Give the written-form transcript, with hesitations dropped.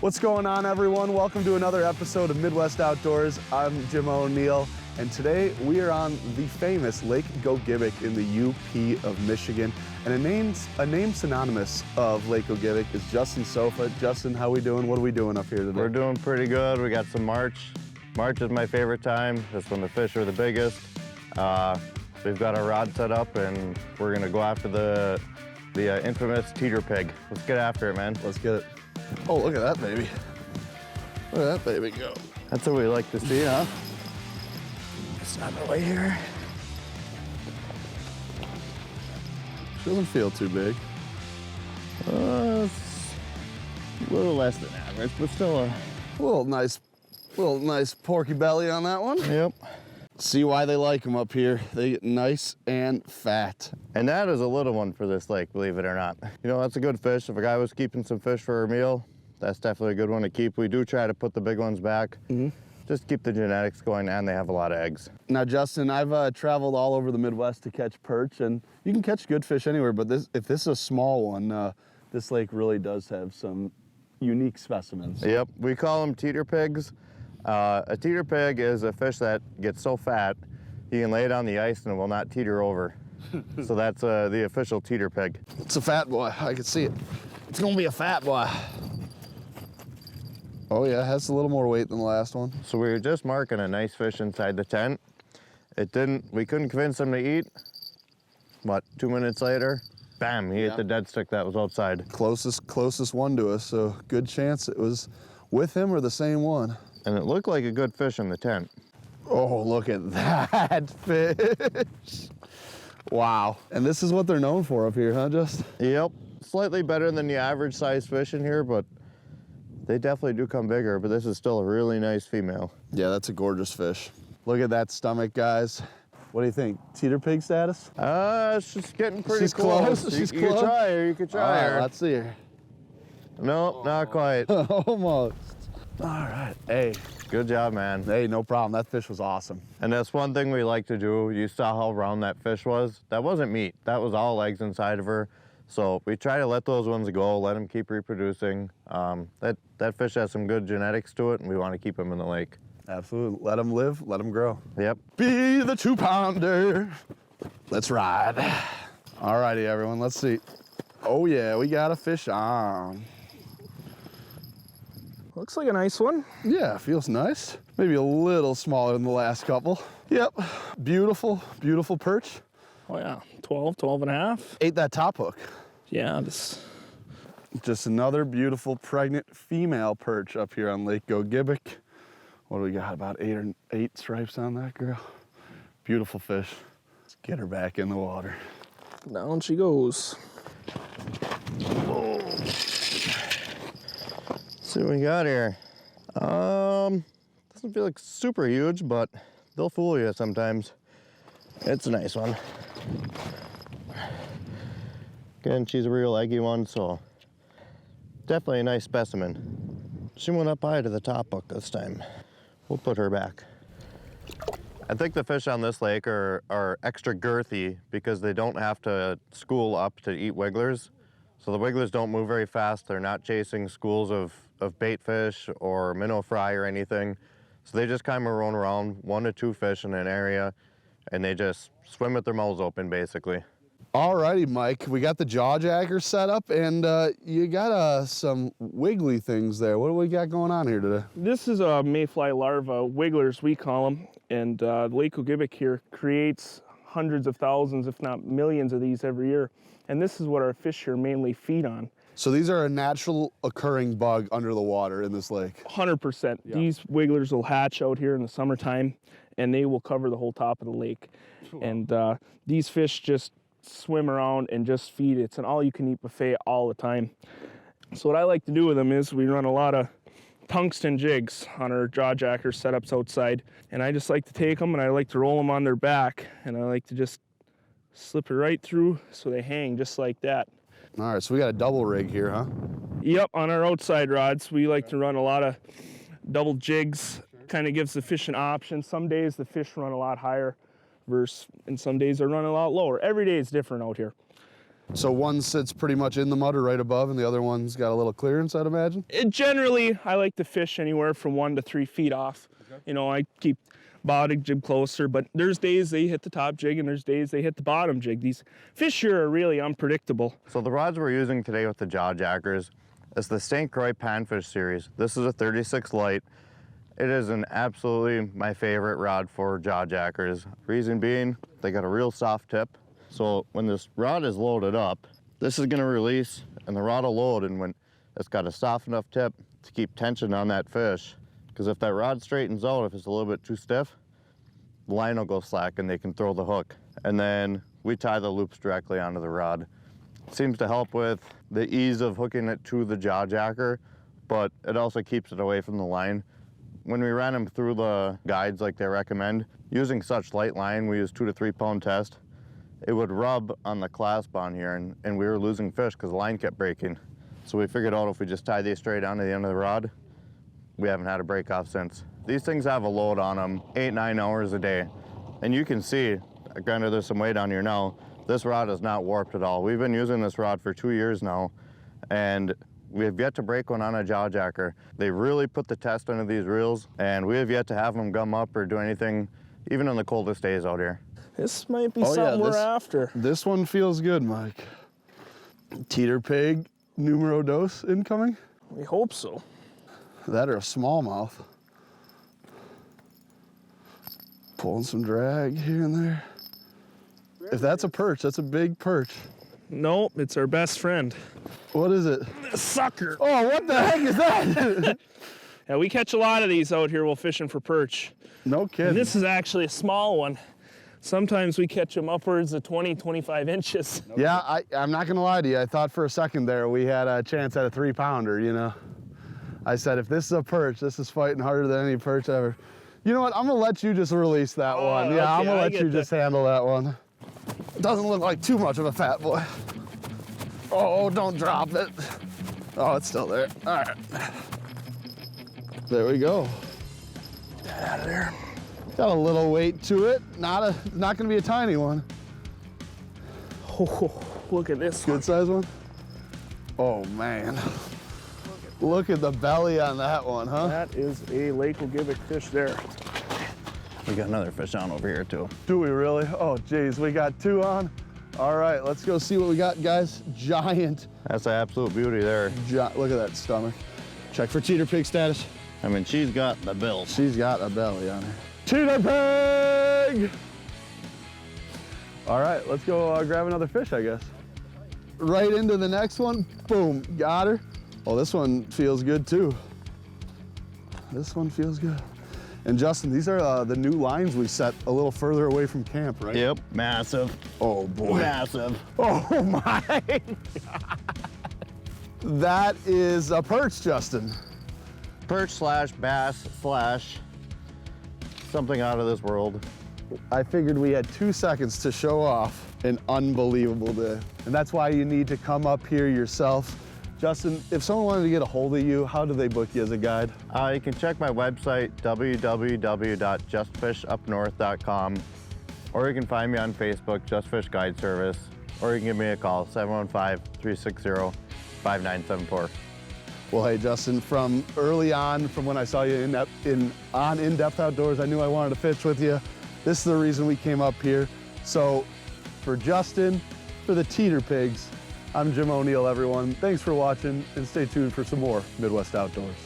What's going on, everyone? Welcome to another episode of Midwest Outdoors. I'm Jim O'Neill, and today we are on the famous Lake Gogebic in the UP of Michigan. And a name synonymous of Lake Gogebic is Justin Soffa. Justin, how we doing? What are we doing up here today? We're doing pretty good. We got some March. March is my favorite time. That's when the fish are the biggest. We've got our rod set up, and we're gonna go after the infamous Teeter pig. Let's get after it, man. Let's get it. Oh, look at that baby. Look at that baby go. That's what we like to see, huh? It's on the way here. She doesn't feel too big. It's a little less than average, but still a little nice porky belly on that one. Yep. See why they like them up here. They get nice and fat. And that is a little one for this lake, believe it or not. You know, that's a good fish. If a guy was keeping some fish for a meal, that's definitely a good one to keep. We do try to put the big ones back. Just keep the genetics going, and they have a lot of eggs. Now, Justin, I've traveled all over the Midwest to catch perch, and you can catch good fish anywhere, but if this is a small one, this lake really does have some unique specimens. Yep, we call them teeter pigs. A teeter pig is a fish that gets so fat, you can lay it on the ice and it will not teeter over. So that's the official teeter pig. It's a fat boy, I can see it. It's gonna be a fat boy. Oh yeah, it has a little more weight than the last one. So we were just marking a nice fish inside the tent. We couldn't convince him to eat. What, 2 minutes later, bam, he ate the dead stick that was outside. Closest one to us, so good chance it was with him or the same one. And it looked like a good fish in the tent. Oh, look at that fish. Wow. And this is what they're known for up here, huh, Just? Yep. Slightly better than the average size fish in here, but they definitely do come bigger, but this is still a really nice female. Yeah, that's a gorgeous fish. Look at that stomach, guys. What do you think? Teeter pig status? She's getting pretty She's close. She's you close. Could try her. You could try her. Let's see her. Nope, not quite. Almost. All right. Hey. Good job, man. Hey, no problem. That fish was awesome. And that's one thing we like to do. You saw how round that fish was. That wasn't meat. That was all legs inside of her. So we try to let those ones go, let them keep reproducing. That fish has some good genetics to it, and we want to keep them in the lake. Absolutely. Let them live, let them grow. Yep. Be the 2-pounder. Let's ride. All righty, everyone. Let's see. Oh, yeah, we got a fish on. Looks like a nice one. Yeah, feels nice. Maybe a little smaller than the last couple. Yep. Beautiful, beautiful perch. Oh, yeah. 12 and a half. Ate that top hook. Yeah, Just another beautiful pregnant female perch up here on Lake Gogebic. What do we got? About eight stripes on that girl. Beautiful fish. Let's get her back in the water. down she goes. Whoa. See what we got here. Doesn't feel like super huge, but they'll fool you sometimes. It's a nice one. Again, she's a real eggy one, so definitely a nice specimen. She went up high to the top hook this time. We'll put her back. I think the fish on this lake are extra girthy because they don't have to school up to eat wigglers. So the wigglers don't move very fast. They're not chasing schools of bait fish or minnow fry or anything. So they just kind of roam around 1 to 2 fish in an area, and they just swim with their mouths open, basically. All righty, Mike. We got the jaw jacker set up, and you got some wiggly things there. What do we got going on here today? This is a mayfly larva, wigglers we call them, and Lake Gogebic here creates hundreds of thousands, if not millions of these every year. And this is what our fish here mainly feed on. So these are a natural occurring bug under the water in this lake? 100%. Yeah. These wigglers will hatch out here in the summertime, and they will cover the whole top of the lake. Wow. And these fish just swim around and just feed. It's an all-you-can-eat buffet all the time. So what I like to do with them is we run a lot of tungsten jigs on our jaw jacker setups outside, and I just like to take them and I like to roll them on their back, and I like to just slip it right through so they hang just like that. All right, so we got a double rig here, huh? Yep, on our outside rods we like to run a lot of double jigs. Kind of gives the fish an option. Some days the fish run a lot higher and some days they run a lot lower. Every day is different out here. So one sits pretty much in the mud or right above, and the other one's got a little clearance, I'd imagine? Generally, I like to fish anywhere from 1 to 3 feet off. Okay. You know, I keep bottom jig closer, but there's days they hit the top jig and there's days they hit the bottom jig. These fish here are really unpredictable. So the rods we're using today with the jaw jackers is the St. Croix Panfish series. This is a 36 light. It is absolutely my favorite rod for jaw jackers. Reason being, they got a real soft tip. So when this rod is loaded up, this is gonna release and the rod will load, and when it's got a soft enough tip to keep tension on that fish, because if that rod straightens out, if it's a little bit too stiff, the line will go slack and they can throw the hook. And then we tie the loops directly onto the rod. It seems to help with the ease of hooking it to the jaw jacker, but it also keeps it away from the line. When we ran them through the guides like they recommend, using such light line, we use 2 to 3 pound test, it would rub on the clasp on here, and we were losing fish because the line kept breaking. So we figured out if we just tie these straight onto the end of the rod, we haven't had a break off since. These things have a load on them 8-9 hours a day. And you can see, granted there's some weight on here now, this rod is not warped at all. We've been using this rod for 2 years now, and we have yet to break one on a jaw jacker. They really put the test into these reels, and we have yet to have them gum up or do anything, even on the coldest days out here. This might be something we're after. This one feels good, Mike. Teeter pig numero dos incoming? We hope so. That or a smallmouth. Pulling some drag here and there. If that's a perch, that's a big perch. Nope, it's our best friend. What is it? The sucker. Oh, what the heck is that? Yeah, we catch a lot of these out here while fishing for perch. No kidding. And this is actually a small one. Sometimes we catch them upwards of 20, 25 inches. Yeah, I'm not gonna lie to you. I thought for a second there we had a chance at a 3-pounder, you know. I said, if this is a perch, this is fighting harder than any perch ever. You know what, I'm gonna let you just release that one. Yeah, okay, I'm gonna let you just handle that one. Doesn't look like too much of a fat boy. Oh, don't drop it. Oh, it's still there. All right. There we go. Get out of there. Got a little weight to it. Not gonna be a tiny one. Oh, look at this one. Good size one? Oh man. Look at the belly on that one, huh? That is a Lake Gogebic fish there. We got another fish on over here too. Do we really? Oh geez, we got 2 on. All right, let's go see what we got, guys. Giant. That's an absolute beauty there. Look at that stomach. Check for teeter pig status. I mean, she's got the bill. She's got a belly on her. Teeter pig! All right, let's go grab another fish, I guess. Right into the next one. Boom, got her. Oh, this one feels good too. This one feels good. And Justin, these are the new lines we set a little further away from camp, right? Yep, massive. Oh boy. Massive. Oh my God. That is a perch, Justin. Perch slash bass slash something out of this world. I figured we had 2 seconds to show off an unbelievable day. And that's why you need to come up here yourself. Justin, if someone wanted to get a hold of you, how do they book you as a guide? You can check my website, www.justfishupnorth.com, or you can find me on Facebook, Just Fish Guide Service, or you can give me a call, 715-360-5974. Well, hey, Justin, from early on, from when I saw you on In-Depth Outdoors, I knew I wanted to fish with you. This is the reason we came up here. So for Justin, for the Teeter Pigs, I'm Jim O'Neill, everyone. Thanks for watching, and stay tuned for some more Midwest Outdoors.